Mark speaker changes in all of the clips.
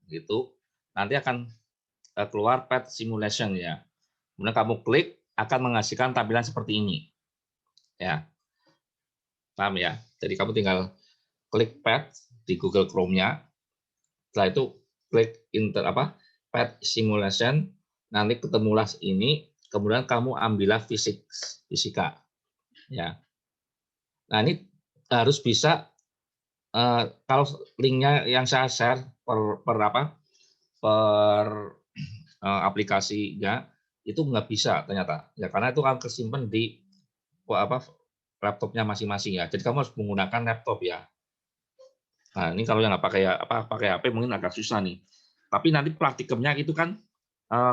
Speaker 1: gitu, nanti akan keluar path simulation ya. Kemudian kamu klik akan menghasilkan tampilan seperti ini. Ya. Paham ya? Jadi kamu tinggal klik path di Google Chrome-nya. Setelah itu klik path simulation, nanti ketemulah ini, kemudian kamu ambillah fisika. Ya. Nah, ini harus bisa kalau linknya yang saya share per aplikasinya itu nggak bisa ternyata ya, karena itu akan kesimpan di laptopnya masing-masing ya. Jadi kamu harus menggunakan laptop ya. Nah, ini kalau yang nggak pakai HP mungkin agak susah nih. Tapi nanti praktikumnya itu kan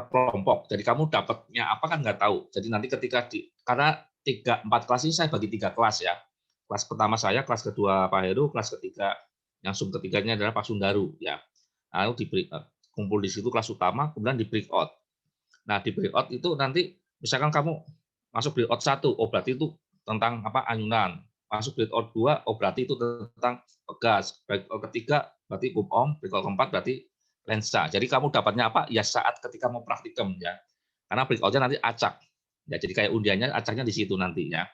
Speaker 1: kelompok. Jadi kamu dapatnya apa kan nggak tahu. Jadi nanti ketika karena 4 kelas ini saya bagi 3 kelas ya. Kelas pertama saya, kelas kedua Pak Heru, kelas ketiga yang ketiganya adalah Pak Sundaru ya. Lalu kumpul di situ kelas utama, kemudian di breakout. Nah, di breakout itu nanti misalkan kamu masuk breakout 1, oh berarti itu tentang ayunan. Masuk breakout 2, oh berarti itu tentang pegas. Breakout ketiga berarti om, breakout keempat berarti lensa. Jadi kamu dapatnya apa? Ya saat ketika mau praktikum ya. Karena breakout-nya nanti acak. Ya, jadi kayak undiannya acaknya di situ nanti ya.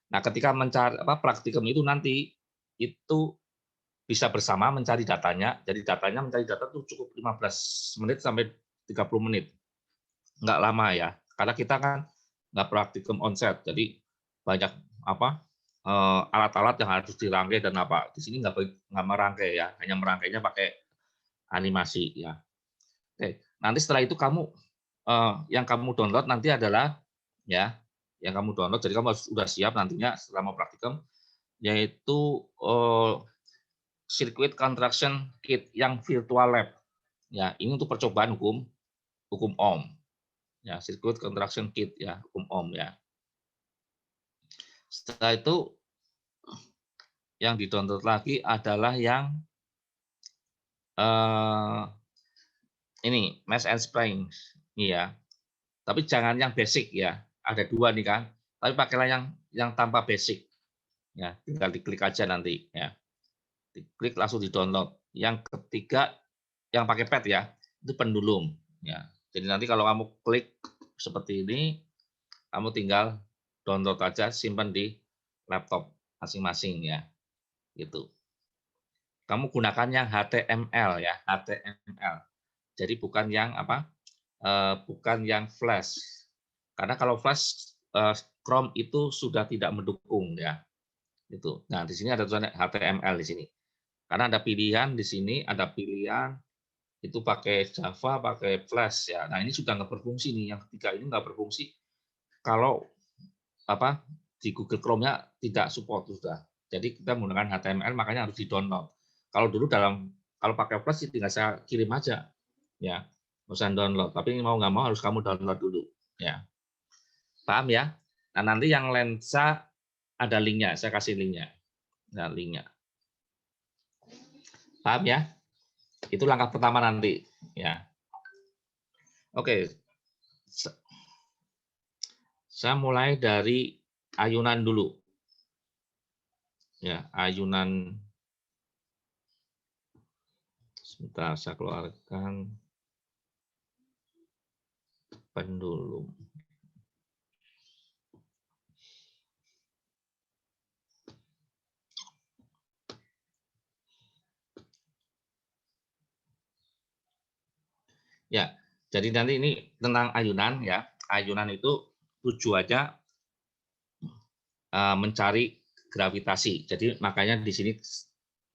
Speaker 1: Nah, ketika mencari praktikum itu nanti itu bisa bersama mencari datanya. Jadi datanya mencari data itu cukup 15 menit sampai 30 menit. Nggak lama ya. Karena kita kan nggak praktikum onset. Jadi banyak alat-alat yang harus dirangkai dan apa. Di sini nggak merangkai ya. Hanya merangkainya pakai animasi ya. Oke. Nanti setelah itu kamu yang kamu download nanti adalah ya yang kamu download. Jadi kamu sudah siap nantinya setelah mau praktikum, yaitu Circuit Construction Kit yang virtual lab. Ya, ini untuk percobaan hukum Ohm. Ya, Circuit Construction Kit ya, hukum Ohm ya. Setelah itu yang di-download lagi adalah yang ini Mesh and Springs. Ya. Tapi jangan yang basic ya. Ada 2 nih kan. Tapi pakailah yang tanpa basic. Ya, tinggal diklik aja nanti ya. Diklik langsung di-download. Yang ketiga yang pakai pad ya, itu pendulum ya. Jadi nanti kalau kamu klik seperti ini, kamu tinggal download aja, simpan di laptop masing-masing ya. Gitu. Kamu gunakan yang HTML ya, HTML. Jadi bukan yang bukan yang Flash. Karena kalau Flash Chrome itu sudah tidak mendukung ya. Itu. Nah, di sini ada tulisan HTML di sini. Karena ada pilihan di sini, ada pilihan itu pakai Java, pakai Flash ya. Nah, ini sudah nggak berfungsi nih. Yang ketiga ini nggak berfungsi kalau di Google Chrome-nya tidak support sudah. Jadi kita menggunakan HTML, makanya harus di-download. Kalau dulu kalau pakai Flash tinggal saya kirim aja ya, nggak usah download. Tapi mau nggak mau harus kamu download dulu ya. Paham ya? Nah, nanti yang lensa ada linknya, saya kasih linknya. Nah, linknya. Paham ya? Itu langkah pertama nanti ya. Oke. Saya mulai dari ayunan dulu. Ya, ayunan. Sebentar saya keluarkan pendulum. Ya, jadi nanti ini tentang ayunan ya. Ayunan itu tujuannya mencari gravitasi. Jadi makanya di sini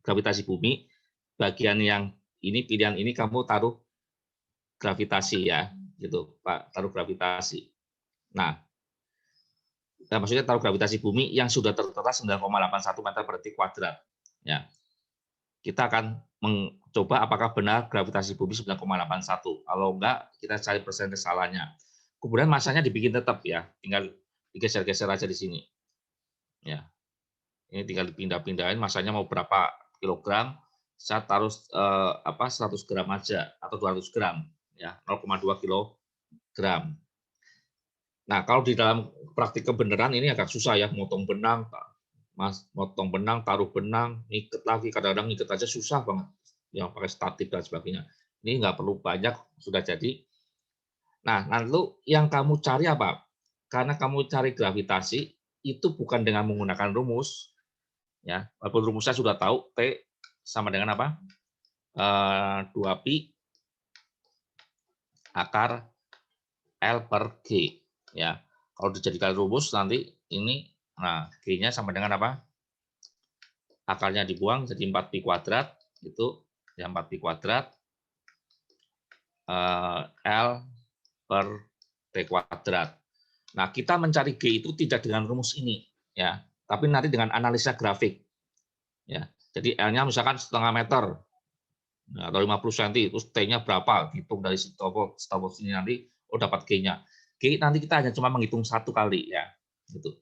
Speaker 1: gravitasi bumi, bagian yang ini pilihan ini kamu taruh gravitasi ya, gitu Pak, taruh gravitasi. Nah, maksudnya taruh gravitasi bumi yang sudah tertera 9,81 meter per detik kuadrat. Ya, kita akan mencoba apakah benar gravitasi bumi 9,81. Kalau enggak, kita cari persentase salahnya. Kemudian masanya dibikin tetap ya, tinggal digeser-geser aja di sini. Ya, ini tinggal dipindah-pindahin masanya mau berapa kilogram. Saya taruh 100 gram aja atau 200 gram, ya 0,2 kilogram. Nah, kalau di dalam praktikum beneran ini agak susah ya, motong benang, taruh benang, ngiket lagi, kadang-kadang ngiket aja susah banget, yang pakai statik dan sebagainya. Ini nggak perlu banyak, sudah jadi. Nah, lalu yang kamu cari apa? Karena kamu cari gravitasi, itu bukan dengan menggunakan rumus, ya. Walaupun rumusnya sudah tahu, T sama dengan apa? 2pi akar L per G. Ya, kalau dijadikan rumus nanti ini, nah G-nya sama dengan apa? Akarnya dibuang jadi 4pi kuadrat, itu ya 4pi kuadrat L per T kuadrat. Nah, kita mencari G itu tidak dengan rumus ini, ya, tapi nanti dengan analisa grafik. Ya, jadi L-nya misalkan setengah meter, ya, atau 50 cm, terus T-nya berapa, hitung dari stopwatch ini nanti, oh dapat G-nya. G nanti kita hanya cuma menghitung satu kali, ya, gitu.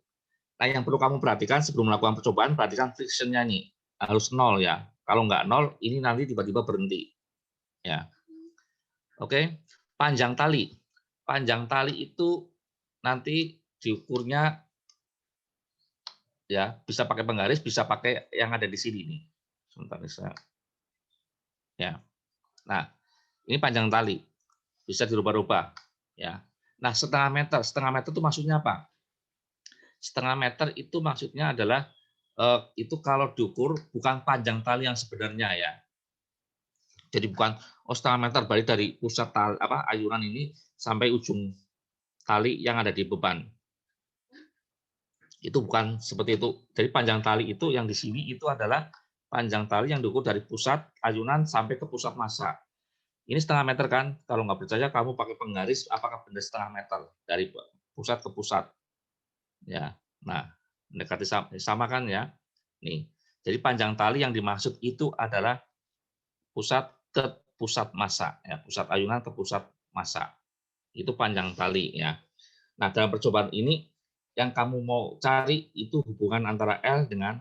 Speaker 1: Nah, yang perlu kamu perhatikan sebelum melakukan percobaan, perhatikan friction-nya nih, harus 0 ya. Kalau nggak 0, ini nanti tiba-tiba berhenti. Ya, oke. Panjang tali. Panjang tali itu nanti diukurnya ya, bisa pakai penggaris, bisa pakai yang ada di sini nih. Sebentar saya. Ya. Nah, ini panjang tali. Bisa dirubah-rubah, ya. Nah, setengah meter itu maksudnya apa? Setengah meter itu maksudnya adalah itu kalau diukur bukan panjang tali yang sebenarnya ya. Jadi bukan setengah meter balik dari pusat tali, ayunan ini sampai ujung tali yang ada di beban. Itu bukan seperti itu. Jadi panjang tali itu yang di sini itu adalah panjang tali yang diukur dari pusat ayunan sampai ke pusat massa. Ini setengah meter kan? Kalau nggak percaya kamu pakai penggaris apakah benar setengah meter dari pusat ke pusat. Ya. Nah, mendekati sama kan ya? Nih. Jadi panjang tali yang dimaksud itu adalah pusat ke pusat massa, ya, pusat ayunan ke pusat massa. Itu panjang tali ya. Nah, dalam percobaan ini yang kamu mau cari itu hubungan antara L dengan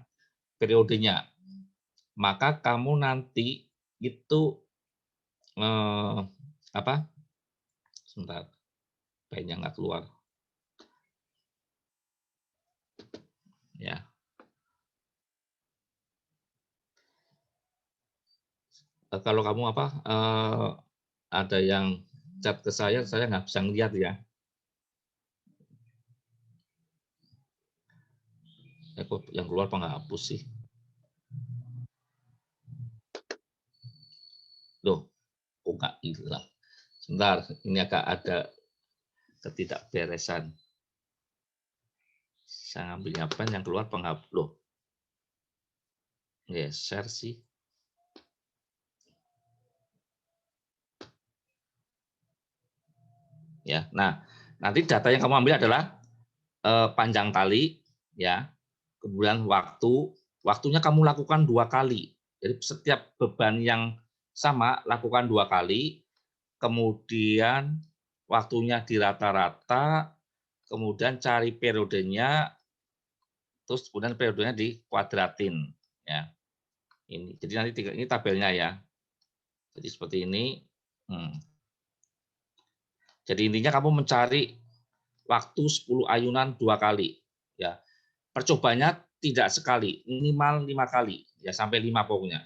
Speaker 1: periodenya. Maka kamu nanti itu apa? Sebentar, pennya nggak keluar. Ya. Kalau kamu ada yang chat ke saya nggak bisa ngeliat ya. Kok yang keluar penghapus sih? Loh, kok nggak hilang? Sebentar, ini agak ada ketidakberesan. Saya ngambilnya pen yang keluar penghapus. Loh, geser sih. Ya, nah nanti data yang kamu ambil adalah panjang tali, ya, kemudian waktunya kamu lakukan 2 kali. Jadi setiap beban yang sama lakukan 2 kali, kemudian waktunya di rata-rata, kemudian cari periodenya, terus kemudian periodenya dikuadratin, ya. Jadi nanti ini tabelnya ya. Jadi seperti ini. Jadi intinya kamu mencari waktu 10 ayunan 2 kali. Ya. Percobanya tidak sekali, minimal 5 kali, ya sampai 5 pokoknya.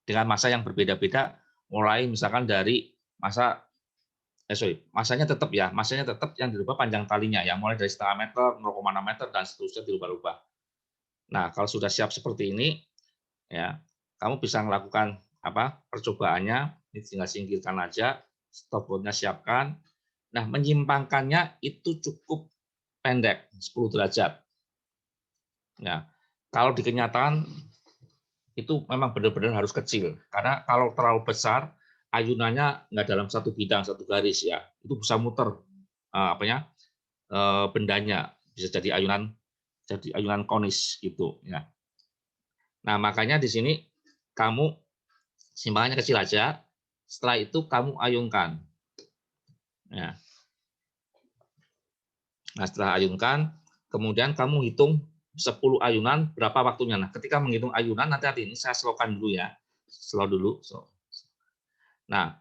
Speaker 1: Dengan masa yang berbeda-beda, mulai misalkan dari masanya tetap ya, masanya tetap yang dirubah panjang talinya ya, mulai dari setengah meter, 0,6 meter dan seterusnya dirubah-rubah. Nah, kalau sudah siap seperti ini, ya, kamu bisa melakukan percobaannya, ini tinggal singkirkan aja, stopwatch-nya siapkan. Nah, menyimpangkannya itu cukup pendek, 10 derajat. Ya, kalau di kenyataan itu memang benar-benar harus kecil, karena kalau terlalu besar, ayunannya nggak dalam satu bidang, satu garis ya, itu bisa muter bendanya, bisa jadi ayunan konis gitu ya. Nah, makanya di sini kamu simpangannya kecil aja, setelah itu kamu ayunkan. Ya. Nah, setelah ayunkan, kemudian kamu hitung 10 ayunan, berapa waktunya. Nah, ketika menghitung ayunan, nanti ini saya slowkan dulu ya. Slow dulu. Nah,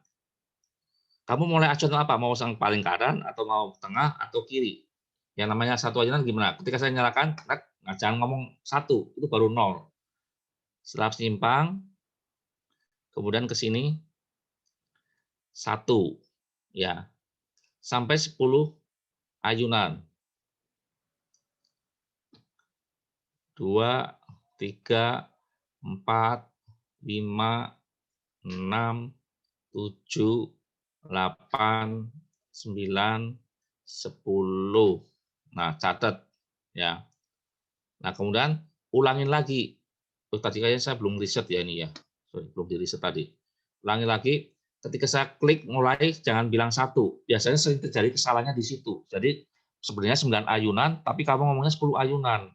Speaker 1: kamu mulai acuan apa? Mau yang paling kanan, atau mau tengah, atau kiri? Yang namanya satu ayunan gimana? Ketika saya nyalakan, nah, jangan ngomong 1, itu baru 0. Setelah simpang, kemudian ke sini, 1 ya, sampai 10 ayunan. 2, 3, 4, 5, 6, 7, 8, 9, 10. Nah, catat ya. Nah, kemudian ulangin lagi. Oh, tadi kayaknya saya belum riset ya ini ya. Sorry, belum di riset tadi. Ulangi lagi. Ketika saya klik mulai, jangan bilang 1. Biasanya sering terjadi kesalahannya di situ. Jadi sebenarnya 9 ayunan, tapi kamu ngomongnya 10 ayunan.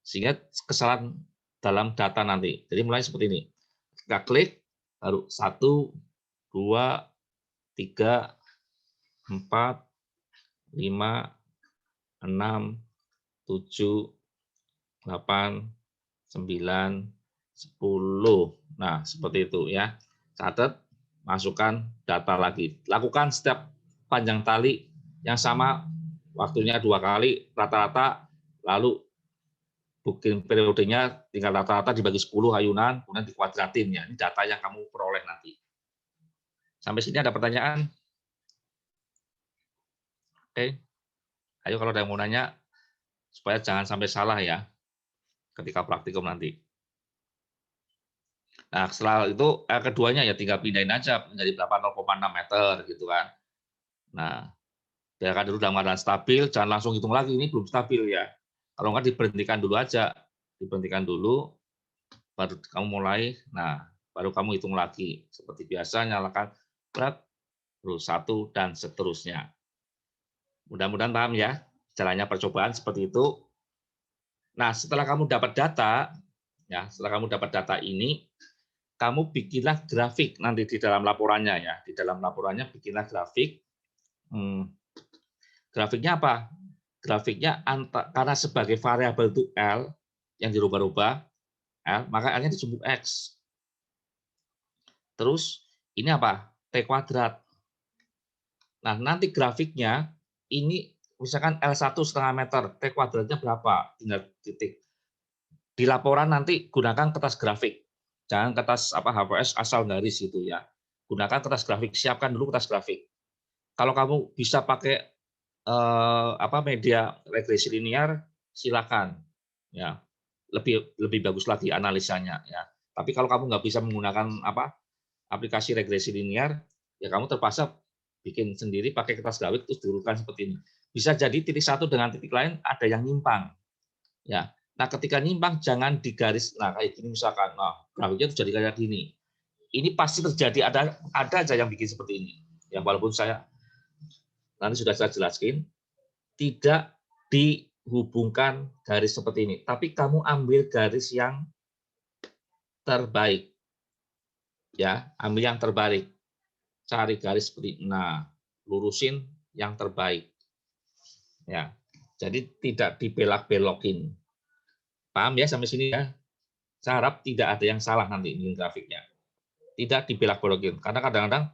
Speaker 1: Sehingga kesalahan dalam data nanti. Jadi mulai seperti ini. Kita klik, baru 1, 2, 3, 4, 5, 6, 7, 8, 9, 10. Nah, seperti itu ya. Catat, masukkan data lagi. Lakukan setiap panjang tali yang sama, waktunya 2 kali, rata-rata, lalu bikin periodenya tinggal rata-rata dibagi 10 ayunan, kemudian dikuadratin ya. Ini data yang kamu peroleh nanti. Sampai sini ada pertanyaan? Oke. Ayo kalau ada yang mau nanya, supaya jangan sampai salah ya ketika praktikum nanti. Nah, setelah itu keduanya ya tinggal pindahin aja menjadi berapa 0,6 meter gitu kan. Nah, biarkan dulu dalam keadaan stabil, jangan langsung hitung lagi ini belum stabil ya. Kalau enggak diberhentikan dulu aja. Diberhentikan dulu baru kamu mulai. Nah, baru kamu hitung lagi. Seperti biasa nyalakan berat terus 1 dan seterusnya. Mudah-mudahan paham ya. Caranya percobaan seperti itu. Nah, setelah kamu dapat data ya, setelah kamu dapat data ini kamu bikinlah grafik nanti di dalam laporannya ya. Di dalam laporannya bikinlah grafik. Grafiknya apa? Grafiknya karena sebagai variabel itu L yang dirubah-rubah, L, maka L-nya disebut X. Terus ini apa? T kuadrat. Nah, nanti grafiknya ini misalkan L1,5 meter, T kuadratnya berapa? Tinggal titik. Di laporan nanti gunakan kertas grafik. Jangan kertas HVS asal garis gitu ya. Gunakan kertas grafik, siapkan dulu kertas grafik. Kalau kamu bisa pakai media regresi linear, silakan. Ya, lebih bagus lagi analisanya ya. Tapi kalau kamu nggak bisa menggunakan aplikasi regresi linear, ya kamu terpaksa bikin sendiri pakai kertas grafik terus diurutkan seperti ini. Bisa jadi titik satu dengan titik lain ada yang nyimpang. Ya. Nah, ketika nyimpang jangan digaris. Nah, kayak gini misalkan, nah, grafiknya jadi kayak gini. Ini pasti terjadi, ada aja yang bikin seperti ini. Ya, walaupun saya nanti sudah saya jelaskan, tidak dihubungkan garis seperti ini. Tapi kamu ambil garis yang terbaik. Ya, ambil yang terbaik. Cari garis seperti nah, lurusin yang terbaik. Ya. Jadi tidak dibelak-belokin. Paham ya sampai sini ya? Saya harap tidak ada yang salah nanti di grafiknya. Tidak dibelak-belokin. Karena kadang-kadang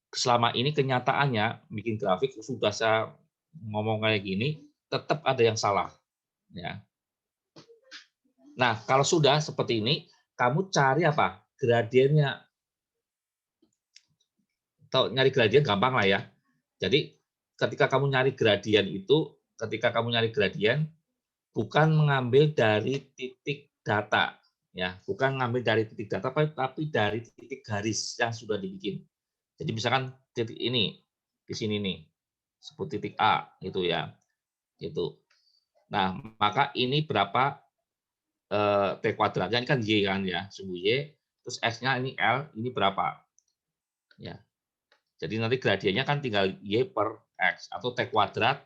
Speaker 1: selama ini kenyataannya bikin grafik sudah saya ngomong kayak gini, tetap ada yang salah. Ya. Nah, kalau sudah seperti ini, kamu cari apa? Gradiennya. Tahu nyari gradien gampang lah ya. Jadi ketika kamu nyari gradien itu, bukan mengambil dari titik data, ya, bukan mengambil dari titik data, tapi dari titik garis yang sudah dibikin. Jadi misalkan titik ini di sini nih, sebut titik A, gitu ya, gitu. Nah, maka ini berapa T kuadratnya, ini kan Y kan ya, sumbu Y, terus X-nya ini L, ini berapa? Ya. Jadi nanti gradiennya kan tinggal Y per X, atau T kuadrat,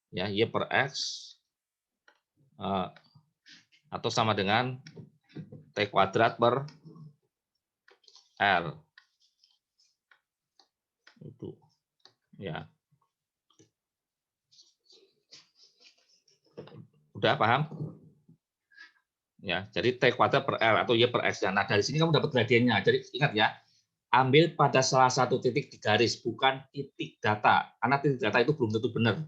Speaker 1: ya, Y per X, atau sama dengan T kuadrat per L. Itu. Ya. Udah paham? Ya, jadi T kuadrat per L atau Y per X. Nah, dari sini kamu dapat gradiennya. Jadi ingat ya, ambil pada salah satu titik di garis, bukan titik data. Karena titik data itu belum tentu benar.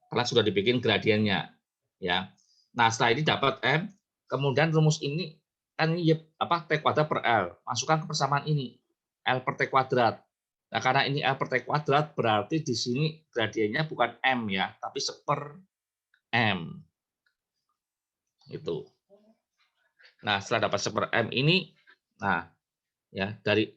Speaker 1: Karena sudah dibikin gradiennya. Ya. Nah, setelah ini dapat M, kemudian rumus ini kan Y T kuadrat per L. Masukkan ke persamaan ini. L per T kuadrat. Nah, karena ini L per T kuadrat, berarti di sini gradiennya bukan M ya, tapi 1/M. Itu. Nah, setelah dapat 1/M ini, nah ya dari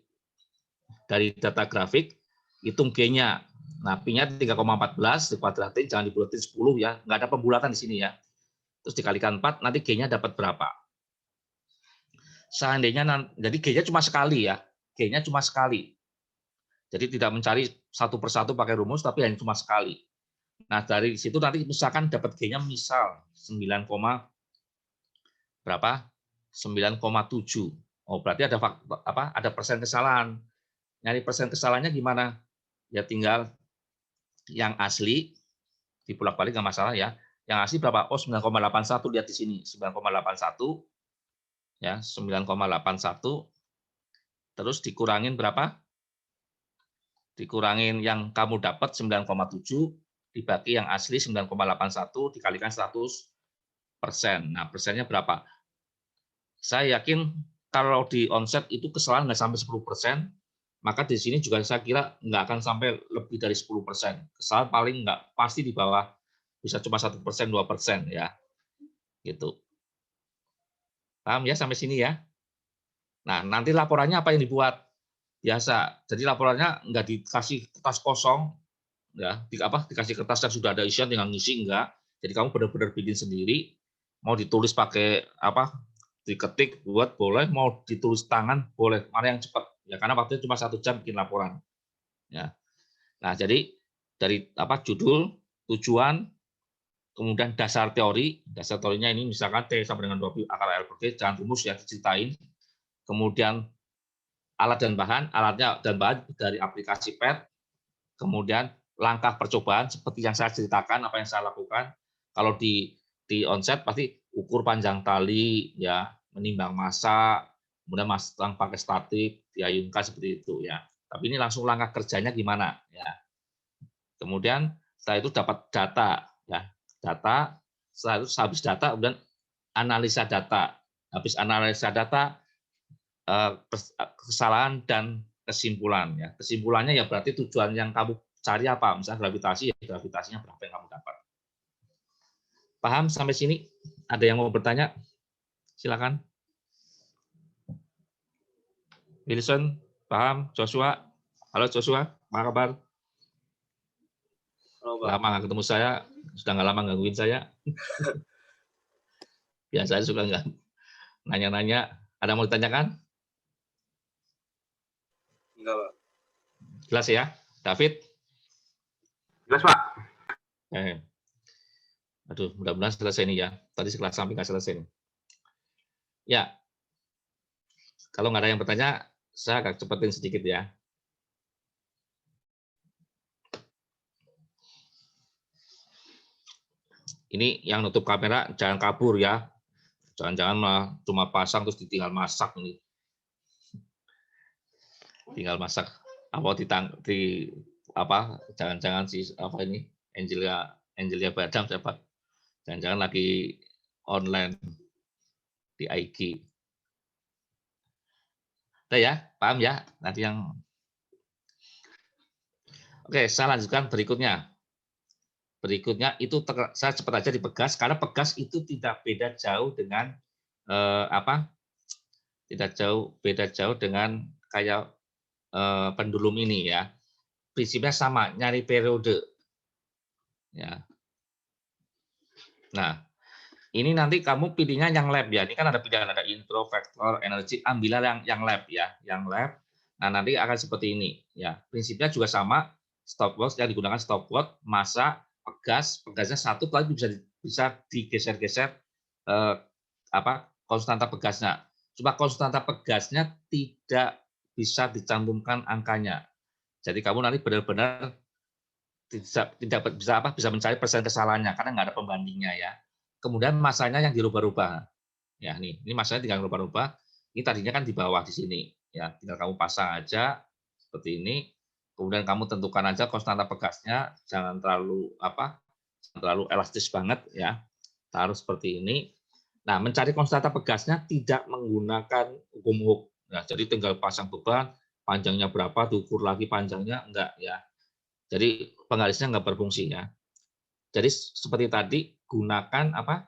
Speaker 1: data grafik, hitung G-nya. Nah, Pi-nya 3,14, dikuadratin, jangan dibulatin 10 ya, nggak ada pembulatan di sini ya. Terus dikalikan 4, nanti G-nya dapat berapa? Seandainya, jadi G-nya cuma sekali ya, G-nya cuma sekali. Jadi tidak mencari satu persatu pakai rumus, tapi hanya cuma sekali. Nah, dari situ nanti misalkan dapat G-nya misal 9, berapa? 9,7. Oh, berarti ada persen kesalahan. Nyari persen kesalahannya gimana? Ya tinggal yang asli dibulak-balik nggak masalah ya. Yang asli berapa? Oh, 9,81, lihat di sini. 9,81 ya, 9,81 terus dikurangin berapa? Dikurangin yang kamu dapat 9,7 dibagi yang asli 9,81 dikalikan 100%. Nah, persennya berapa? Saya yakin kalau di onset itu kesalahan nggak sampai 10%, maka di sini juga saya kira nggak akan sampai lebih dari 10%. Kesalahan paling nggak pasti di bawah, bisa cuma 1%, 2% ya. Gitu. Paham ya sampai sini ya? Nah, nanti laporannya apa yang dibuat? Biasa. Jadi laporannya nggak dikasih kertas kosong, ya, dikasih kertas yang sudah ada isian tinggal ngisi, enggak. Jadi kamu benar-benar bikin sendiri. Mau ditulis pakai diketik buat boleh, mau ditulis tangan boleh. Mana yang cepat? Ya karena waktunya cuma 1 jam bikin laporan. Ya. Nah, jadi dari judul, tujuan, kemudian dasar teori. Dasar teorinya ini misalkan T sama dengan 2 pi akar L per G, jangan rumus ya, diceritain. Kemudian alat dan bahan, alatnya dan bahan dari aplikasi PET, kemudian langkah percobaan seperti yang saya ceritakan, apa yang saya lakukan. Kalau di onset pasti ukur panjang tali, ya, menimbang massa, kemudian masang pakai statik, diayunkan seperti itu ya. Tapi ini langsung langkah kerjanya gimana ya. Kemudian setelah itu dapat data ya, data, setelah itu habis data kemudian analisa data. Habis analisa data, kesalahan dan kesimpulan ya. Kesimpulannya ya berarti tujuan yang kamu cari apa, misalnya gravitasi, ya gravitasinya berapa yang kamu dapat. Paham sampai sini? Ada yang mau bertanya? Silakan. Wilson, paham? Joshua, halo Joshua, apa kabar?
Speaker 2: Halo,
Speaker 1: lama nggak ketemu saya, sudah nggak lama gangguin saya. Biasanya suka nggak nanya-nanya. Ada yang mau ditanyakan?
Speaker 2: Enggak, Pak.
Speaker 1: Jelas ya, David?
Speaker 2: Jelas, Pak.
Speaker 1: Aduh, mudah-mudahan selesai nih ya. Tadi sekelas samping nggak selesai nih. Ya, kalau nggak ada yang bertanya, saya agak cepetin sedikit ya. Ini yang nutup kamera, jangan kabur ya. Jangan-jangan cuma pasang terus ditinggal masak nih. Tinggal masak. Jangan-jangan sih ini Angelia Badam siapa? Jangan-jangan lagi online di IG. Udah ya, paham ya? Nanti yang Oke, saya lanjutkan berikutnya. Berikutnya itu saya cepat aja di pegas karena pegas itu tidak beda jauh dengan beda jauh dengan kayak pendulum ini ya. Prinsipnya sama, nyari periode. Ya. Nah, ini nanti kamu pilihnya yang lab ya. Ini kan ada pilihan, ada intro, vektor, energi. Ambillah yang lab ya, yang lab. Nah, nanti akan seperti ini ya. Prinsipnya juga sama. Stopwatch yang digunakan stopwatch, massa, pegasnya satu, tapi bisa digeser-geser konstanta pegasnya. Cuma konstanta pegasnya tidak bisa dicantumkan angkanya. Jadi kamu nanti benar-benar tidak bisa mencari persen kesalahannya karena nggak ada pembandingnya ya. Kemudian masanya yang dirubah-rubah. Ya ini masanya tinggal rubah-rubah. Ini tadinya kan di bawah di sini ya, tinggal kamu pasang aja seperti ini. Kemudian kamu tentukan aja konstanta pegasnya, jangan terlalu elastis banget ya. Harus seperti ini. Nah, mencari konstanta pegasnya tidak menggunakan hukum Hooke. Nah, jadi tinggal pasang beban, panjangnya berapa, diukur lagi panjangnya, enggak ya. Jadi penggarisnya enggak berfungsi ya. Jadi seperti tadi gunakan apa?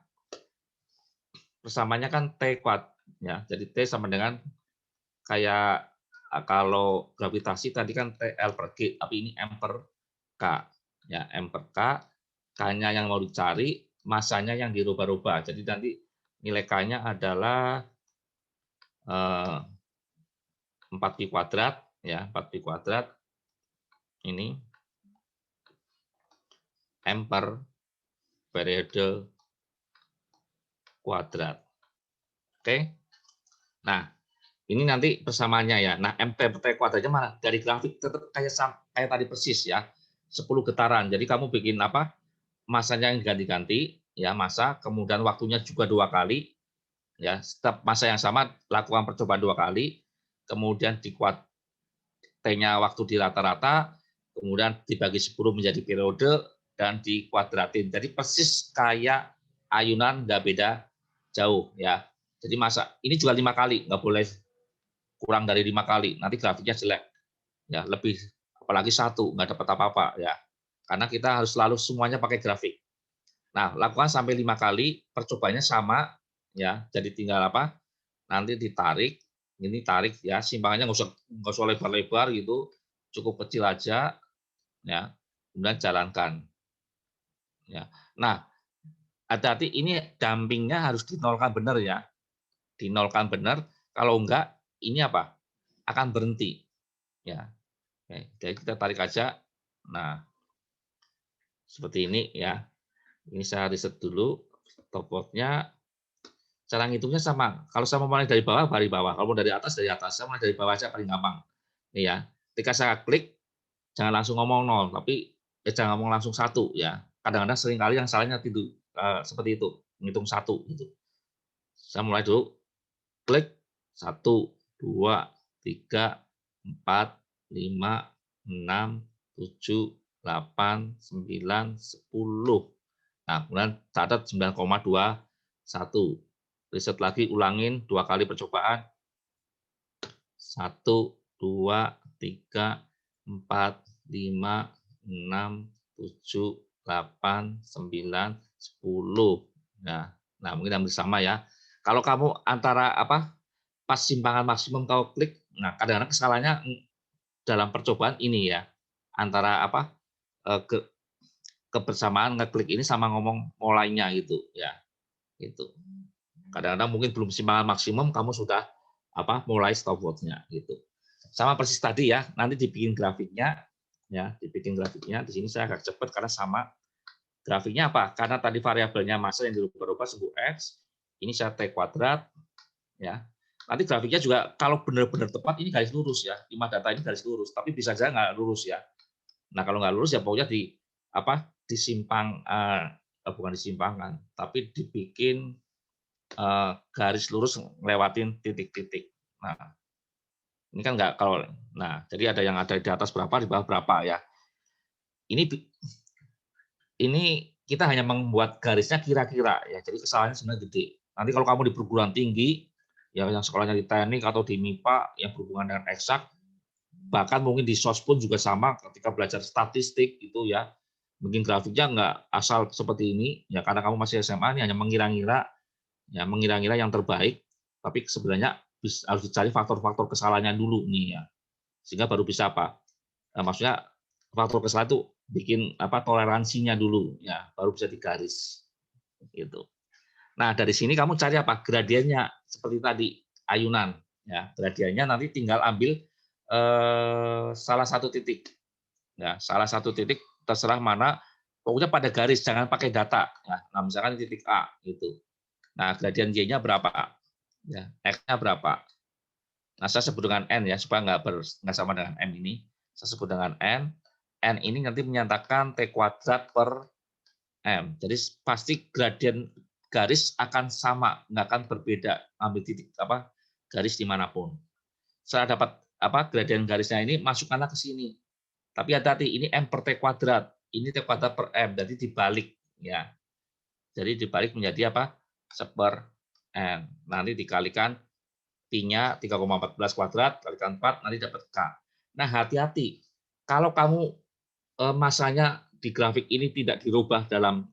Speaker 1: Persamanya kan T kuadrat ya. Jadi T sama dengan kayak kalau gravitasi tadi kan TL per G, tapi ini M per K. Ya, M per K, K-nya yang mau dicari, masanya yang dirubah-rubah. Jadi nanti nilai K-nya adalah 4pi kuadrat ya, 4pi kuadrat ini M per periode kuadrat. Oke. Nah, ini nanti persamaannya ya. Nah, M per T kuadratnya mana? Dari grafik tetap kayak tadi persis ya. 10 getaran. Jadi kamu bikin apa? Masanya yang ganti-ganti ya, masa, kemudian waktunya juga 2 kali ya. Setiap masa yang sama lakukan percobaan 2 kali. Kemudian dikuat T-nya waktu di rata-rata, kemudian dibagi 10 menjadi periode dan dikuadratin. Jadi persis kayak ayunan, nggak beda jauh ya. Jadi masa ini juga 5 kali, nggak boleh kurang dari 5 kali. Nanti grafiknya jelek. Ya, lebih apalagi 1 nggak dapat apa-apa ya. Karena kita harus selalu semuanya pakai grafik. Nah, lakukan sampai 5 kali, percobaannya sama ya. Jadi tinggal apa? Nanti ditarik, ini tarik ya, simpangannya nggak usah lebar-lebar gitu, cukup kecil aja ya. Kemudian jalankan. Ya. Nah, hati-hati ini dampingnya harus dinolkan benar ya. Dinolkan benar, kalau enggak ini apa? Akan berhenti. Ya. Oke, jadi kita tarik aja. Nah, seperti ini ya. Ini saya reset dulu topotnya. Cara ngitungnya sama. Kalau saya mulai dari bawah, dari bawah. Kalau dari atas, dari atas. Saya mulai dari bawah aja paling gampang. Ini ya. Ketika saya klik, jangan langsung ngomong 0, tapi jangan ngomong langsung 1 ya. Kadang-kadang seringkali yang salahnya seperti itu, menghitung 1 gitu. Saya mulai dulu, klik 1, 2, 3, 4, 5, 6, 7, 8, 9, 10. Nah, kemudian catat 9,21. Reset lagi, ulangin 2 kali percobaan. 1, 2, 3, 4, 5, 6, 7, 8, 9, 10. Nah, mungkin hampir sama ya. Kalau kamu antara apa pas simpangan maksimum kau klik, nah kadang-kadang kesalahannya dalam percobaan ini ya, antara apa kebersamaan ngeklik ini sama ngomong mulainya gitu ya, gitu. Kadang-kadang mungkin belum simpangan maksimum kamu sudah apa mulai stopwatch-nya gitu. Sama persis tadi ya, nanti dibikin grafiknya ya, dibikin grafiknya. Di sini saya agak cepat karena sama grafiknya apa? Karena tadi variabelnya massa yang dirubah-rubah sebuah x, ini saya T kuadrat ya. Nanti grafiknya juga kalau benar-benar tepat ini garis lurus ya. 5 data ini garis lurus, tapi bisa saja nggak lurus ya. Nah, kalau nggak lurus ya pokoknya disimpang bukan disimpangkan, tapi dibikin garis lurus ngelewatin titik-titik. Nah, ini kan nggak kalau jadi ada yang ada di atas berapa, di bawah berapa ya. Ini kita hanya membuat garisnya kira-kira ya. Jadi kesalahannya sebenarnya gede. Nanti kalau kamu di perguruan tinggi ya yang sekolahnya di teknik atau di MIPA yang berhubungan dengan eksak, bahkan mungkin di SOS pun juga sama ketika belajar statistik gitu ya. Mungkin grafiknya nggak asal seperti ini ya karena kamu masih SMA ini hanya mengira-ngira yang terbaik, tapi sebenarnya harus dicari faktor-faktor kesalahannya dulu nih ya, sehingga baru bisa maksudnya faktor kesalahan itu bikin toleransinya dulu ya, baru bisa digaris gitu. Nah dari sini kamu cari gradiennya seperti tadi ayunan ya, gradiennya nanti tinggal ambil salah satu titik ya, salah satu titik terserah mana, pokoknya pada garis jangan pakai data ya. Nah misalkan titik A gitu. Nah, gradien Y-nya berapa? Ya, X-nya berapa? Nah, saya sebut dengan N ya, supaya nggak sama dengan M ini. Saya sebut dengan N. N ini nanti menyatakan T kuadrat per M. Jadi pasti gradien garis akan sama, nggak akan berbeda. Ambil titik garis dimanapun. Saya dapat gradien garisnya ini, masukkanlah ke sini. Tapi hati-hati, ini M per T kuadrat. Ini T kuadrat per M, jadi dibalik. Ya. Jadi dibalik menjadi 1/N. Nanti dikalikan Pi-nya 3,14 kuadrat kalikan 4 nanti dapat K. Nah, hati-hati. Kalau kamu masanya di grafik ini tidak dirubah dalam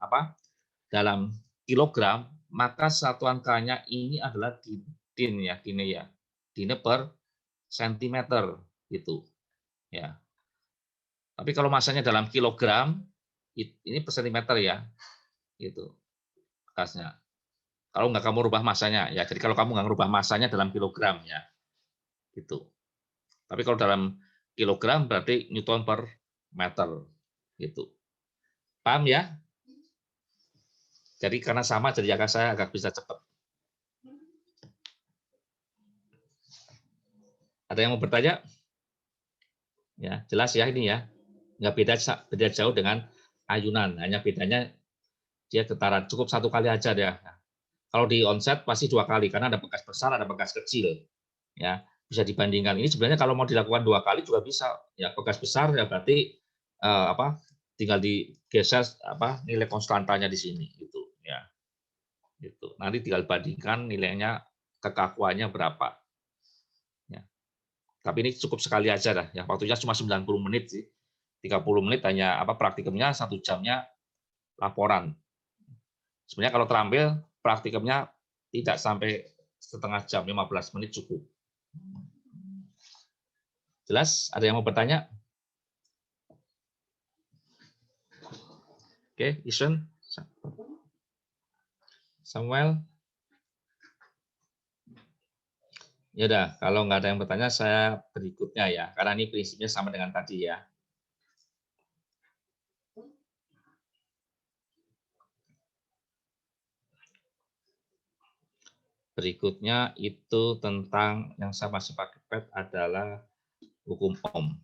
Speaker 1: dalam kilogram, maka satuan K-nya ini adalah din ya, dine per sentimeter gitu ya. Tapi kalau masanya dalam kilogram, ini per sentimeter ya, gitu kasnya. Kalau nggak kamu rubah masanya ya, jadi kalau kamu nggak rubah masanya dalam kilogram ya, gitu. Tapi kalau dalam kilogram berarti Newton per meter, gitu. Paham ya? Jadi karena sama, jadi saya agak bisa cepat. Ada yang mau bertanya? Ya, jelas ya ini ya. Nggak beda jauh dengan ayunan, hanya bedanya dia getaran. Cukup satu kali aja ya. Kalau di onset pasti 2 kali karena ada bekas besar, ada bekas kecil. Ya, bisa dibandingkan. Ini sebenarnya kalau mau dilakukan 2 kali juga bisa. Ya, bekas besar ya berarti tinggal digeser nilai konstantanya di sini gitu ya. Gitu. Nanti tinggal bandingkan nilainya kekakuannya berapa. Ya. Tapi ini cukup sekali aja lah. Ya, waktunya cuma 90 menit sih. 30 menit hanya praktikumnya, 1 jamnya laporan. Sebenarnya kalau terampil praktikumnya tidak sampai setengah jam, 15 menit cukup. Jelas? Ada yang mau bertanya? Oke, Ison, Samuel. Ya udah, kalau nggak ada yang bertanya, saya berikutnya ya, karena ini prinsipnya sama dengan tadi ya. Berikutnya itu tentang yang saya masih pakai pad adalah hukum Ohm.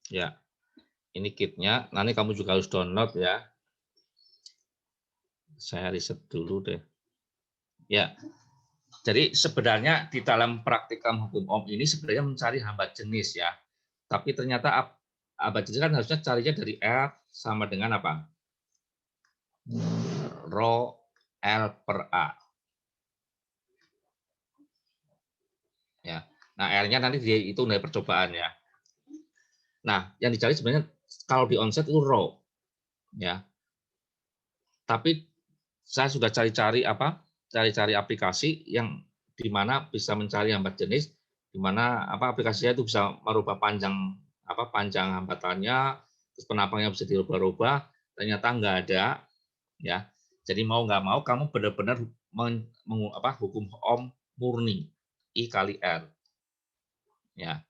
Speaker 1: Ya, ini kitnya. Nanti kamu juga harus download ya. Saya riset dulu deh. Ya, jadi sebenarnya di dalam praktikum hukum Ohm ini sebenarnya mencari hambat jenis ya. Tapi ternyata hambat jenis kan harusnya carinya dari R sama dengan apa? Rho L per A. Ya. Nah, R-nya nanti dihitung dari percobaan ya. Nah, yang dicari sebenarnya kalau di onset itu rho. Ya. Tapi saya sudah cari-cari cari-cari aplikasi yang di mana bisa mencari hambat jenis, di mana aplikasinya itu bisa merubah panjang hambatannya, terus penampangnya bisa dirubah-rubah, ternyata nggak ada ya. Jadi mau nggak mau kamu benar-benar hukum Ohm murni I kali R. Ya.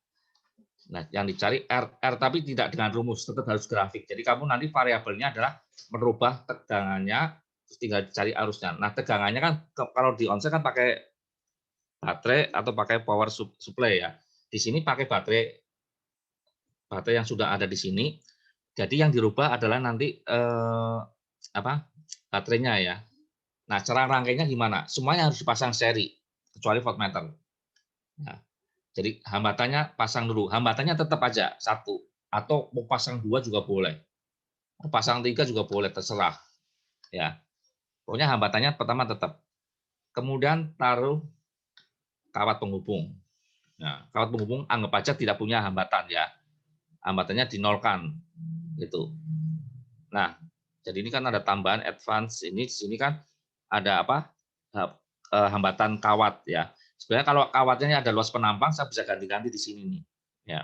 Speaker 1: Nah, yang dicari R tapi tidak dengan rumus, tetap harus grafik. Jadi kamu nanti variabelnya adalah merubah tegangannya, terus tinggal cari arusnya. Nah, tegangannya kan kalau di onset kan pakai baterai atau pakai power supply ya. Di sini pakai baterai yang sudah ada di sini. Jadi yang dirubah adalah nanti baterainya ya. Nah, cara rangkainya gimana? Semuanya harus dipasang seri, kecuali voltmeter. Nah, jadi hambatannya pasang dulu. Hambatannya tetap aja 1. Atau mau pasang 2 juga boleh. Mau pasang 3 juga boleh, terserah. Ya. Pokoknya hambatannya pertama tetap. Kemudian taruh kawat penghubung. Nah, kawat penghubung anggap aja tidak punya hambatan ya. Hambatannya dinolkan. Gitu. Nah, jadi ini kan ada tambahan advance ini di sini kan ada hambatan kawat ya. Sebenarnya kalau kawatnya ada luas penampang saya bisa ganti-ganti di sini nih. Ya.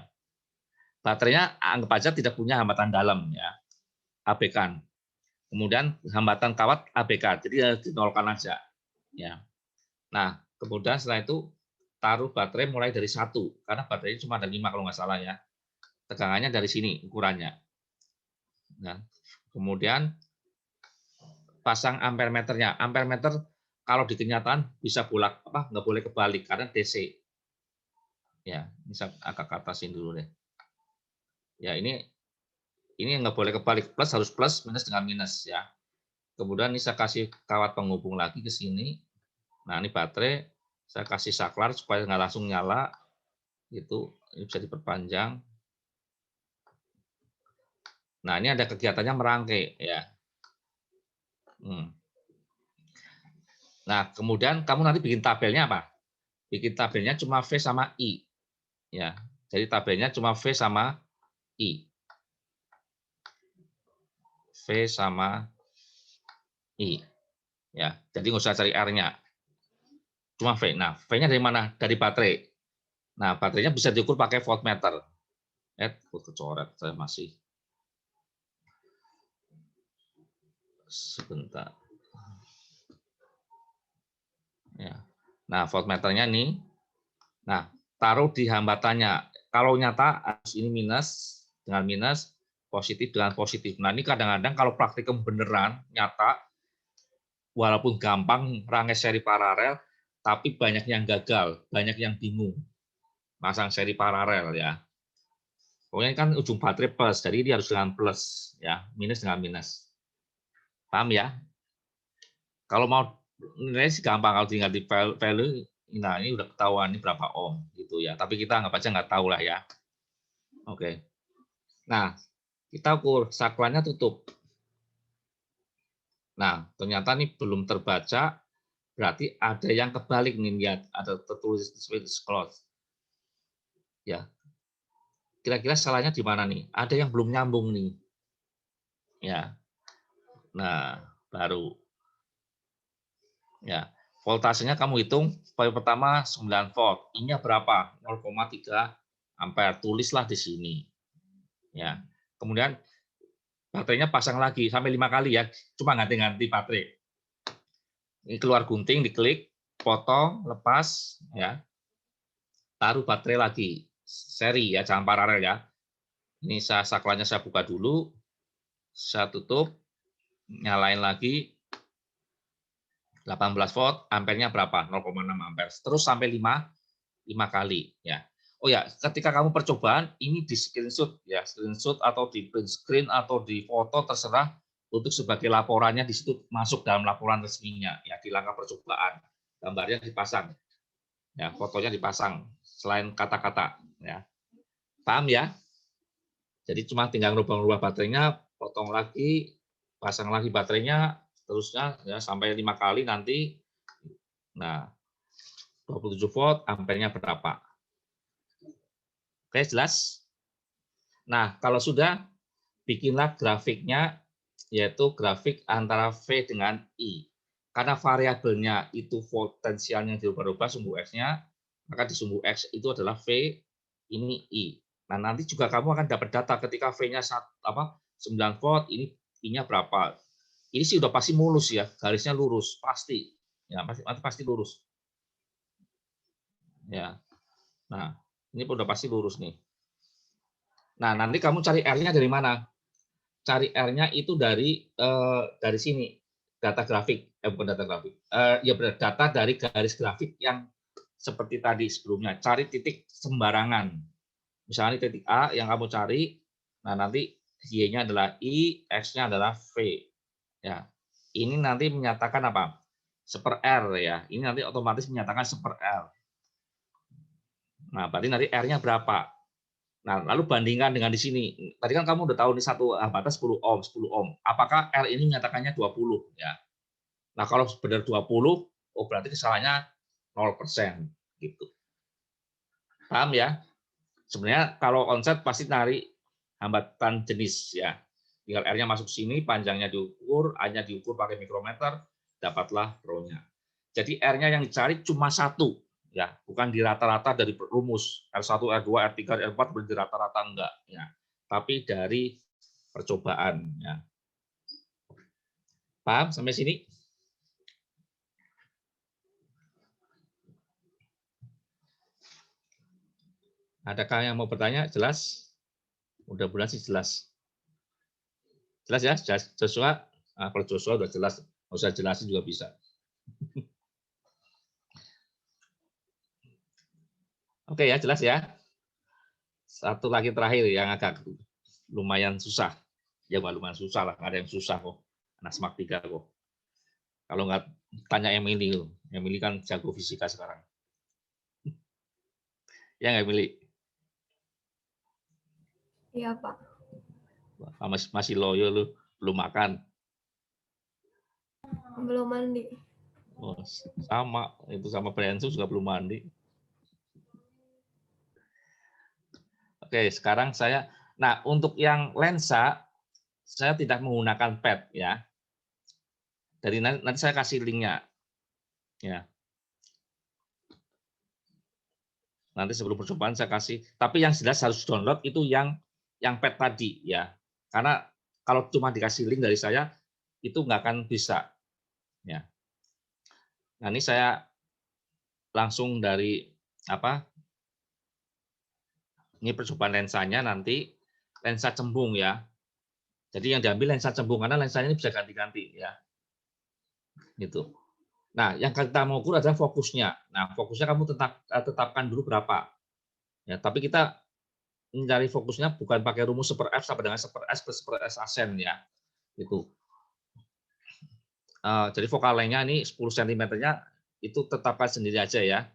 Speaker 1: Baterainya anggap aja tidak punya hambatan dalam ya. ABK. Kemudian hambatan kawat ABK. Jadi dinolkan aja. Ya. Nah, kemudian setelah itu taruh baterai mulai dari 1 karena baterainya cuma ada 5 kalau nggak salah ya. Tegangannya dari sini ukurannya. Nah, kemudian pasang ampere meternya. Ampere meter kalau di kenyataan bisa nggak boleh kebalik karena DC. Ya, ini saya agak atasin dulu deh. Ya, ini nggak boleh kebalik, plus harus plus, minus dengan minus ya. Kemudian ini saya kasih kawat penghubung lagi ke sini. Nah, ini baterai saya kasih saklar supaya nggak langsung nyala Itu ini bisa diperpanjang. Nah, ini ada kegiatannya merangkai ya. Nah, kemudian kamu nanti bikin tabelnya apa? Bikin tabelnya cuma V sama I. Ya. Jadi tabelnya cuma V sama I. V sama I. Ya, jadi nggak usah cari R-nya. Cuma V. Nah, V-nya dari mana? Dari baterai. Nah, baterainya bisa diukur pakai voltmeter. Kecoret saya masih. Sebentar. Ya. Nah, voltmeternya nih. Nah, taruh di hambatannya. Kalau nyata harus ini minus dengan minus, positif dengan positif. Nah, ini kadang-kadang kalau praktikum beneran nyata, walaupun gampang rangkai seri paralel, tapi banyak yang gagal, banyak yang bingung masang seri paralel ya. Pokoknya kan ujung baterai plus, jadi dia harus dengan plus ya, minus dengan minus. Paham ya? Kalau mau nilai sih gampang, kalau tinggal di value, nah ini udah ketahuan ini berapa ohm gitu ya. Tapi kita anggap aja nggak tahu lah ya. Oke. Nah, kita ukur saklarnya tutup. Nah, ternyata ini belum terbaca, berarti ada yang kebalik nih, lihat ada tertulis switch close. Ya, kira-kira salahnya di mana nih? Ada yang belum nyambung nih. Ya, nah baru. Ya, voltasenya kamu hitung. Poin pertama 9 volt. I-nya berapa? 0,3 ampere. Tulislah di sini. Ya, kemudian baterainya pasang lagi sampai 5 kali ya. Cuma ganti-ganti baterai. Ini keluar gunting, diklik, potong, lepas, ya. Taruh baterai lagi. Seri ya, jangan paralel ya. Ini saklarnya saya buka dulu. Saya tutup. Nyalain lagi. 18 volt, ampernya berapa? 0,6 ampere. Terus sampai 5 kali ya. Oh ya, ketika kamu percobaan ini di screenshot ya, screenshot atau di print screen atau di foto terserah untuk sebagai laporannya di situ masuk dalam laporan resminya ya di langkah percobaan. Gambarnya dipasang. Ya, fotonya dipasang selain kata-kata ya. Paham ya? Jadi cuma tinggal rubah-rubah baterainya, potong lagi, pasang lagi baterainya, terusnya ya sampai 5 kali nanti. Nah, 27 volt, ampernya berapa? Oke, jelas? Nah, kalau sudah, bikinlah grafiknya, yaitu grafik antara V dengan I. Karena variabelnya itu potensialnya dirubah-rubah sumbu X-nya, maka di sumbu X itu adalah V, ini I. Nah, nanti juga kamu akan dapat data ketika V-nya 9 volt, ini I-nya berapa. Ini sih udah pasti mulus ya, garisnya lurus, pasti. Ya, pasti lurus. Ya. Nah, ini udah pasti lurus nih. Nah, nanti kamu cari R-nya dari mana? Cari R-nya itu dari sini, data grafik, bukan data grafik, ya benar, data dari garis grafik yang seperti tadi sebelumnya. Cari titik sembarangan. Misalnya titik A yang kamu cari, nah nanti Y-nya adalah I, X-nya adalah V. Ya, ini nanti menyatakan apa? Seper R ya. Ini nanti otomatis menyatakan seper R. Nah, berarti nanti R-nya berapa? Nah, lalu bandingkan dengan di sini. Tadi kan kamu udah tahu nih satu batas 10 ohm, 10 ohm. Apakah R ini menyatakannya 20 ya. Nah, kalau benar 20, oh berarti kesalahannya 0% gitu. Paham ya? Sebenarnya kalau onset pasti cari hambatan jenis ya. Tinggal R-nya masuk sini, panjangnya diukur, A-nya diukur pakai mikrometer, dapatlah rho-nya. Jadi R-nya yang dicari cuma satu, ya, bukan di rata-rata dari rumus R1, R2, R3, R4 di rata-rata enggak, ya. Tapi dari percobaan, ya. Paham sampai sini? Adakah yang mau bertanya? Jelas? Mudah-mudahan sih jelas. Jelas ya, Joshua? Nah, kalau Joshua udah jelas, nggak usah jelasin juga bisa. Oke ya, jelas ya. Satu lagi terakhir yang agak lumayan susah. Ya nggak lumayan susah lah, nggak ada yang susah kok. Anak SMAK 3 kok. Kalau nggak tanya Emily, Emily kan jago fisika sekarang. Ya nggak Emily?
Speaker 3: Iya, Pak.
Speaker 1: Masih loyo lu, belum makan.
Speaker 3: Belum mandi.
Speaker 1: Oh, sama, itu sama Briansu juga belum mandi. Oke, sekarang nah untuk yang lensa, saya tidak menggunakan pad ya. Dari nanti saya kasih linknya. Ya. Nanti sebelum percobaan saya kasih. Tapi yang jelas harus download itu yang pad tadi ya. Karena kalau cuma dikasih link dari saya, itu nggak akan bisa. Ya. Nah ini saya langsung dari ini percobaan lensanya nanti lensa cembung ya. Jadi yang diambil lensa cembung karena lensanya ini bisa ganti-ganti ya. Gitu. Nah, yang kita mau ukur adalah fokusnya. Nah, fokusnya kamu tetapkan dulu berapa. Ya, tapi kita mencari fokusnya bukan pakai rumus 1/f sama dengan 1/s plus 1/s aksen ya. Gitu. Jadi focal length-nya ini 10 cm-nya itu tetapkan sendiri aja ya.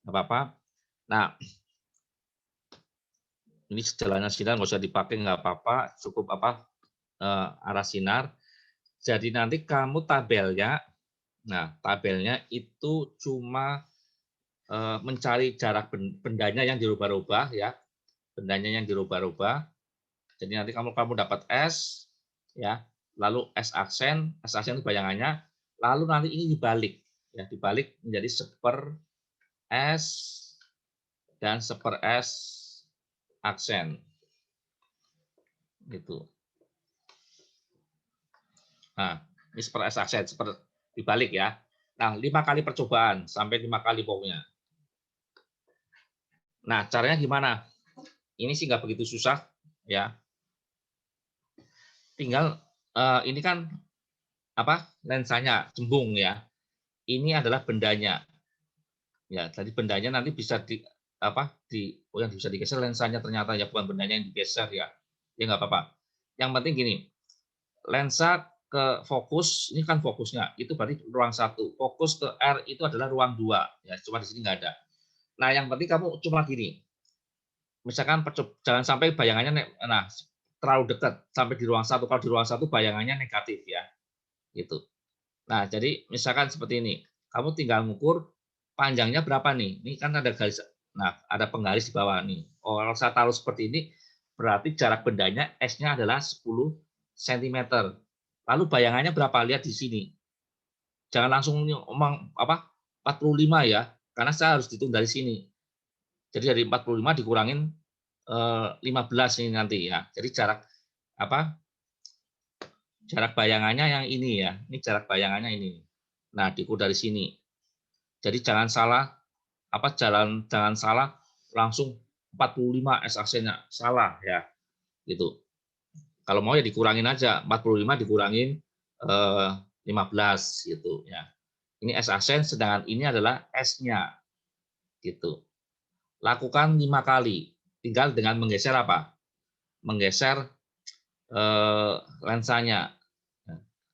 Speaker 1: Nggak apa-apa. Nah, ini jalannya sinar nggak usah dipakai nggak apa-apa, cukup arah sinar. Jadi nanti kamu tabelnya itu cuma mencari jarak bendanya yang dirubah-rubah ya, bendanya yang dirubah-rubah. Jadi nanti kamu dapat S ya, lalu S aksen itu bayangannya, lalu nanti ini dibalik ya, dibalik menjadi 1/S dan 1/S aksen gitu. Nah, ini 1/S aksen dibalik ya. Nah, 5 kali percobaan sampai 5 kali pokoknya. Nah, caranya gimana? Ini sih nggak begitu susah ya. Tinggal ini kan lensanya cembung ya. Ini adalah bendanya. Ya, tadi bendanya nanti bisa yang bisa digeser lensanya ternyata ya, bukan bendanya yang digeser ya. Ya nggak apa-apa. Yang penting gini, lensa ke fokus, ini kan fokusnya, itu berarti ruang 1. Fokus ke R itu adalah ruang 2. Ya, cuma di sini nggak ada. Nah, yang penting kamu cuma gini. Misalkan jangan sampai bayangannya terlalu dekat sampai di ruang 1. Kalau di ruang 1 bayangannya negatif ya. Gitu. Nah, jadi misalkan seperti ini. Kamu tinggal ngukur panjangnya berapa nih? Ini kan ada garis. Nah, ada penggaris di bawah nih. Oh, kalau saya taruh seperti ini, berarti jarak bendanya S-nya adalah 10 cm. Lalu bayangannya berapa? Lihat di sini. Jangan langsung ngomong 45 ya, karena saya harus hitung dari sini. Jadi dari 45 dikurangin 15 ini nanti ya. Jadi jarak bayangannya yang ini ya. Ini jarak bayangannya ini. Nah, diukur dari sini. Jadi jangan salah jangan salah langsung 45 S aksennya. Salah ya. Gitu. Kalau mau ya dikurangin aja, 45 dikurangin 15 gitu ya. Ini S aksen, sedangkan ini adalah S-nya. Gitu. Lakukan 5 kali. Tinggal dengan menggeser menggeser lensanya.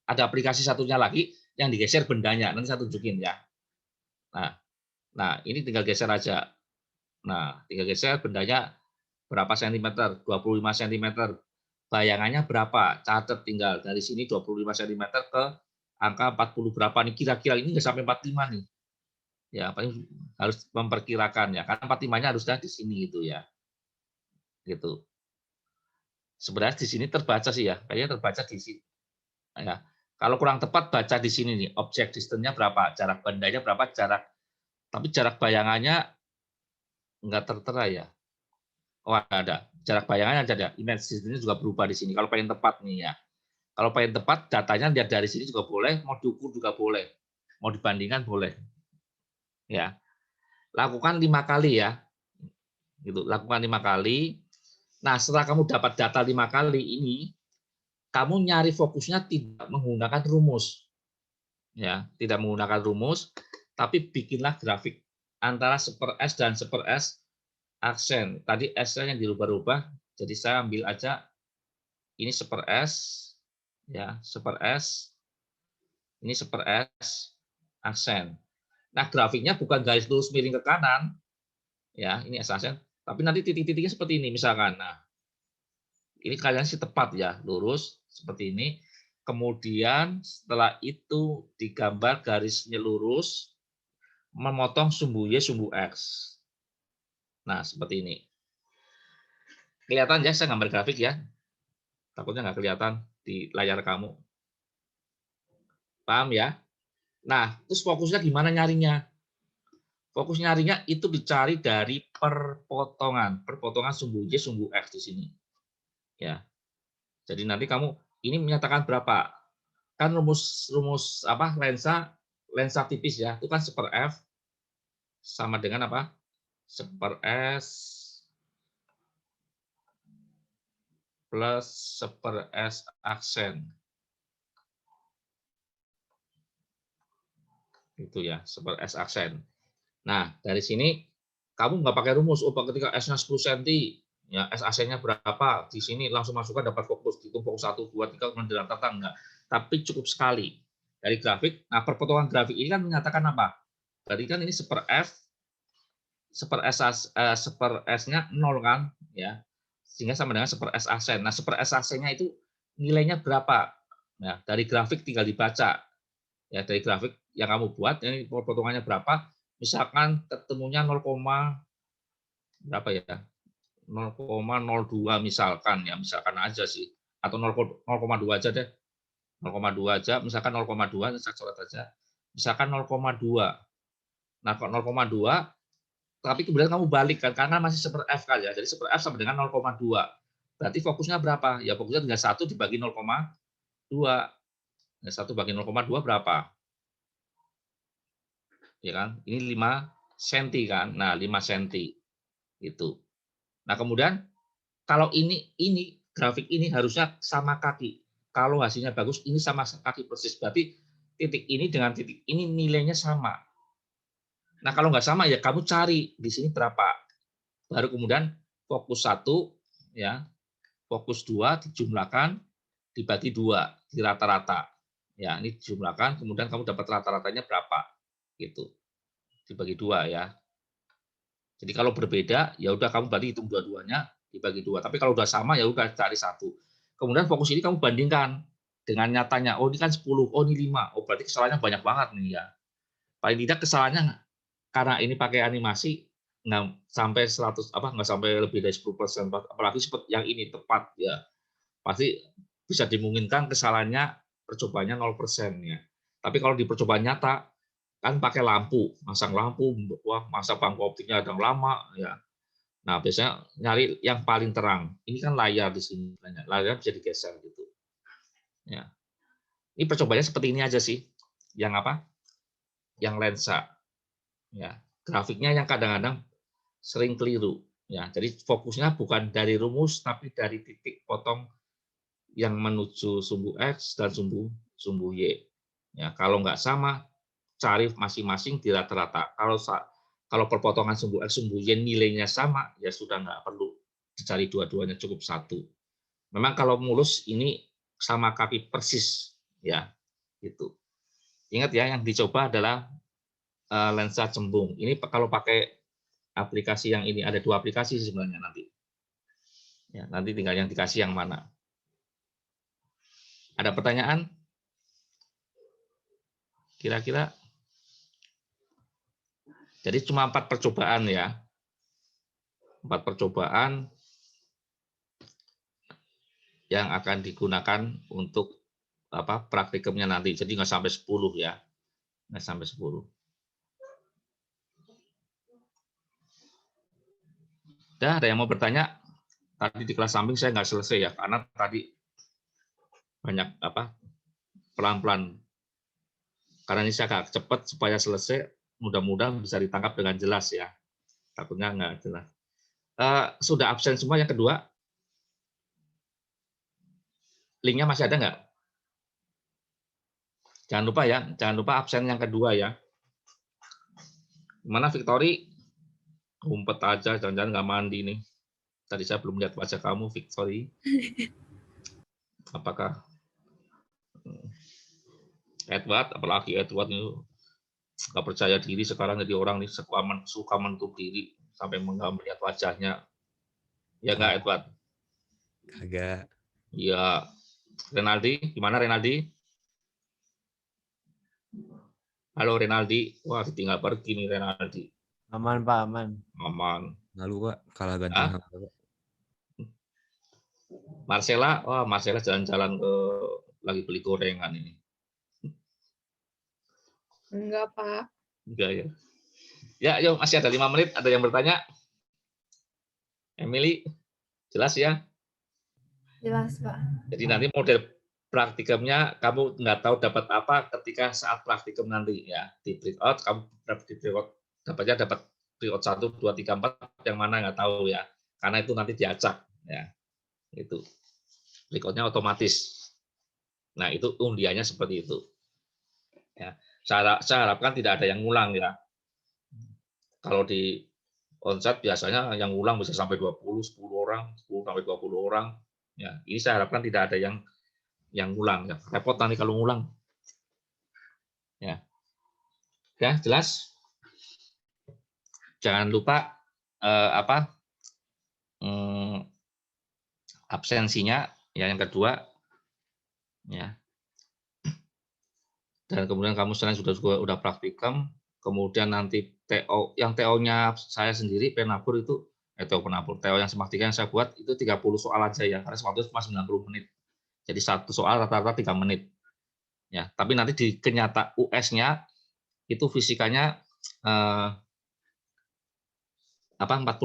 Speaker 1: Ada aplikasi satunya lagi yang digeser bendanya. Nanti saya tunjukin ya. Nah, ini tinggal geser aja. Nah, tinggal geser bendanya berapa sentimeter? 25 cm. Bayangannya berapa? Catat tinggal dari sini 25 cm ke angka 40 berapa nih kira-kira, ini nggak sampai 45 nih. Ya, paling harus memperkirakan ya. Karena 45-nya harusnya di sini gitu ya. Gitu. Sebenarnya di sini terbaca sih ya. Kayaknya terbaca di sini. Ya. Kalau kurang tepat baca di sini nih, object distance-nya berapa, jarak bendanya berapa, tapi jarak bayangannya nggak tertera ya. Oh, ada. Jarak bayangannya ada. Image distance juga berubah di sini. Kalau pengen tepat nih ya. Kalau pengen tepat, datanya lihat dari sini juga boleh, mau diukur juga boleh. Mau dibandingkan boleh. Ya. Lakukan 5 kali ya. Gitu. Lakukan 5 kali. Nah, setelah kamu dapat data 5 kali ini, kamu nyari fokusnya tidak menggunakan rumus. Ya, tidak menggunakan rumus, tapi bikinlah grafik antara 1/S dan 1/S aksen. Tadi S-nya yang dirubah-rubah, jadi saya ambil aja ini 1/S, ya 1/S, ini 1/S aksen. Nah, grafiknya bukan garis lurus miring ke kanan, ya ini S aksen, tapi nanti titik-titiknya seperti ini misalkan. Nah, Ini kalian sih tepat ya, lurus seperti ini. Kemudian setelah itu digambar garisnya lurus, memotong sumbu Y, sumbu X. Nah, seperti ini. Kelihatan ya, saya gambar grafik ya. Takutnya nggak kelihatan di layar kamu. Paham ya? Nah, terus fokusnya gimana nyarinya? Fokus nyarinya itu dicari dari perpotongan sumbu Y, sumbu X di sini. Ya. Jadi nanti kamu ini menyatakan berapa? Kan rumus apa? Lensa tipis ya. Itu kan 1/f sama dengan apa? 1/s plus 1/s aksen. Itu ya, 1/s aksen. Nah, dari sini kamu nggak pakai rumus. Oh, ketika S-nya 10 cm, ya SAC-nya berapa? Di sini langsung masukkan dapat fokus. Hitung fokus 1, 2, 3, kemudian tata enggak. Tapi cukup sekali. Dari grafik, nah perpotongan grafik ini kan menyatakan apa? Tadi kan ini 1/f, 1/s-nya 0 kan, ya. Sehingga sama dengan 1/s aksen. Nah, 1/s aksennya itu nilainya berapa? Nah, dari grafik tinggal dibaca. Ya, dari grafik yang kamu buat, ini potongannya berapa? Misalkan ketemunya 0, berapa ya? 0,02 misalkan ya, misalkan aja sih. Atau 0,2 aja deh. 0,2 aja, misalkan 0,2 saya coret aja. Misalkan 0,2. Nah, kalau 0,2 tapi kemudian kamu balik kan karena masih 1/f kan ya. Jadi 1/f sama dengan 0,2. Berarti fokusnya berapa? Ya fokusnya tinggal 1 dibagi 0,2. Nah, 1 bagi 0,2 berapa? Ya kan? Ini 5 cm kan. Nah, 5 cm itu. Nah, kemudian kalau ini grafik ini harusnya sama kaki. Kalau hasilnya bagus, ini sama kaki persis. Berarti titik ini dengan titik ini nilainya sama. Nah, kalau nggak sama ya kamu cari di sini berapa. Baru kemudian fokus 1 ya, fokus 2 dijumlahkan dibagi 2 di rata-rata. Ya, ini dijumlahkan kemudian kamu dapat rata-ratanya berapa gitu. Dibagi 2 ya. Jadi kalau berbeda ya udah kamu berarti hitung dua-duanya dibagi 2. Tapi kalau udah sama ya udah cari 1. Kemudian fokus ini kamu bandingkan dengan nyatanya. Oh, ini kan 10, oh ini 5. Oh, berarti kesalahannya banyak banget nih ya. Paling tidak kesalahannya karena ini pakai animasi nggak sampai 100 apa nggak sampai lebih dari 10%, apalagi seperti yang ini tepat ya. Pasti bisa dimungkinkan kesalahannya percobaannya 0% ya. Tapi kalau di percobaan nyata kan pakai lampu, masang lampu, wah masa bangku optiknya ada lama ya. Nah, biasanya nyari yang paling terang. Ini kan layar di sini, layar bisa digeser gitu. Ya. Ini percobaannya seperti ini aja sih. Yang apa? Yang lensa. Ya. Grafiknya yang kadang-kadang sering keliru. Ya, jadi fokusnya bukan dari rumus tapi dari titik potong yang menuju sumbu X dan sumbu Y. Ya, kalau nggak sama, cari masing-masing di rata-rata. Kalau perpotongan sumbu X, sumbu Y nilainya sama, ya sudah nggak perlu dicari dua-duanya, cukup 1. Memang kalau mulus ini sama kaki persis, ya gitu. Ingat ya, yang dicoba adalah lensa cembung. Ini kalau pakai aplikasi yang ini ada 2 aplikasi sebenarnya nanti. Ya, nanti tinggal yang dikasih yang mana. Ada pertanyaan? Kira-kira? Jadi cuma 4 percobaan ya. 4 percobaan yang akan digunakan untuk praktikumnya nanti. Jadi nggak sampai 10 ya. Nggak sampai 10. Dah, ada yang mau bertanya? Tadi di kelas samping saya nggak selesai ya, karena tadi banyak pelan-pelan. Karena ini saya agak cepat supaya selesai, mudah-mudahan bisa ditangkap dengan jelas ya. Takutnya nggak jelas. Sudah absen semua yang kedua? Linknya masih ada nggak? Jangan lupa ya, jangan lupa absen yang kedua ya. Gimana Victory? Ngumpet aja, jangan-jangan nggak mandi nih. Tadi saya belum lihat wajah kamu, Victory. Apakah Edward, apalagi Edward itu nggak percaya diri sekarang jadi orang nih suka menutup diri sampai nggak melihat wajahnya. Ya nggak Edward?
Speaker 3: Kagak.
Speaker 1: Iya. Renaldi, gimana Renaldi? Halo Renaldi. Wah, ditinggal pergi nih Renaldi.
Speaker 4: Aman Pak, aman.
Speaker 1: Aman.
Speaker 3: Malu Pak, kalah ganteng
Speaker 1: Hah?
Speaker 3: sama Bapak.
Speaker 1: Marcella, wah Marcella jalan-jalan ke lagi beli gorengan ini.
Speaker 5: Enggak, Pak.
Speaker 1: Enggak ya. Ya, yuk masih ada 5 menit. Ada yang bertanya? Emily, jelas ya?
Speaker 5: Jelas, Pak.
Speaker 1: Jadi nanti model praktikumnya kamu nggak tahu dapat apa ketika saat praktikum nanti ya. Di breakout kamu dapat di breakout dapatnya dapat breakout 1, 2, 3, 4 yang mana nggak tahu ya. Karena itu nanti diacak ya. Itu. Breakoutnya otomatis. Nah, itu undiannya seperti itu. Ya. Saya harapkan tidak ada yang ngulang ya. Kalau di onsite biasanya yang ngulang bisa sampai 20, 10 orang, 10 sampai 20 orang. Ya, ini saya harapkan tidak ada yang ngulang ya. Repot nanti kalau ngulang. Ya. Ya, jelas? Jangan lupa absensinya ya yang kedua ya. Dan kemudian kamu sudah praktikum, kemudian nanti TO yang TO-nya saya sendiri penabur itu TO yang semestinya yang saya buat itu 30 soal aja ya, karena waktu itu cuma 90 menit. Jadi satu soal rata-rata 3 menit. Ya, tapi nanti di kenyata US-nya itu fisikanya 40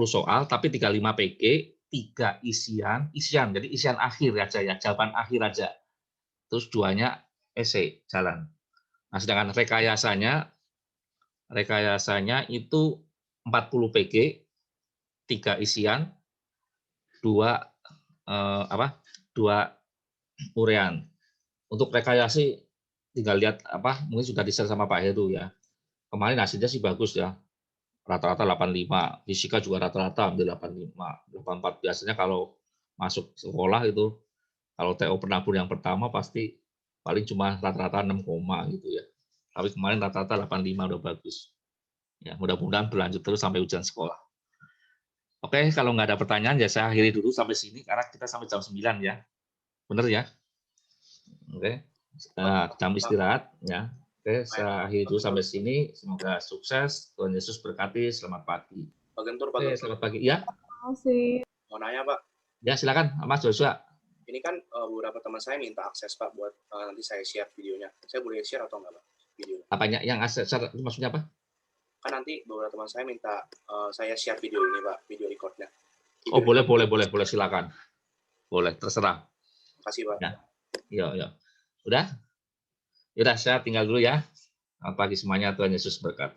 Speaker 1: soal tapi 35 PG, 3 isian, jadi isian akhir aja ya, jawaban akhir aja. Terus 2-nya esai jalan. Nah, sedangkan rekayasanya itu 40 PG, 3 isian, 2 urean. Untuk rekayasi tinggal lihat mungkin sudah di-share sama Pak Heru ya. Kemarin hasilnya sih bagus ya. Rata-rata 85, fisika juga rata-rata ambil 85, 84 biasanya kalau masuk sekolah itu kalau TO penabur yang pertama pasti paling cuma rata-rata 6, gitu ya. Tapi kemarin rata-rata 85 udah bagus. Ya, mudah-mudahan berlanjut terus sampai ujian sekolah. Oke, kalau nggak ada pertanyaan ya saya akhiri dulu sampai sini karena kita sampai jam 9 ya. Bener ya? Oke. Nah, jam istirahat ya. Oke, saya akhiri dulu sampai sini. Semoga sukses. Tuhan Yesus berkati. Selamat pagi.
Speaker 2: Pak Gentur,
Speaker 1: Oke, selamat pagi. Ya,
Speaker 5: Makasih.
Speaker 2: mau nanya Pak,
Speaker 1: ya silakan, Mas Joshua.
Speaker 2: ini kan beberapa teman saya minta akses Pak buat nanti saya share videonya. Saya boleh share atau enggak Pak videonya?
Speaker 1: Apanya yang maksudnya apa?
Speaker 2: Kan nanti beberapa teman saya minta saya share video ini Pak, video recordnya.
Speaker 1: Oh, boleh, silakan. Boleh, terserah.
Speaker 2: Terima kasih Pak.
Speaker 1: Ya. Ya. Udah, saya tinggal dulu ya. Selamat pagi semuanya. Tuhan Yesus berkati.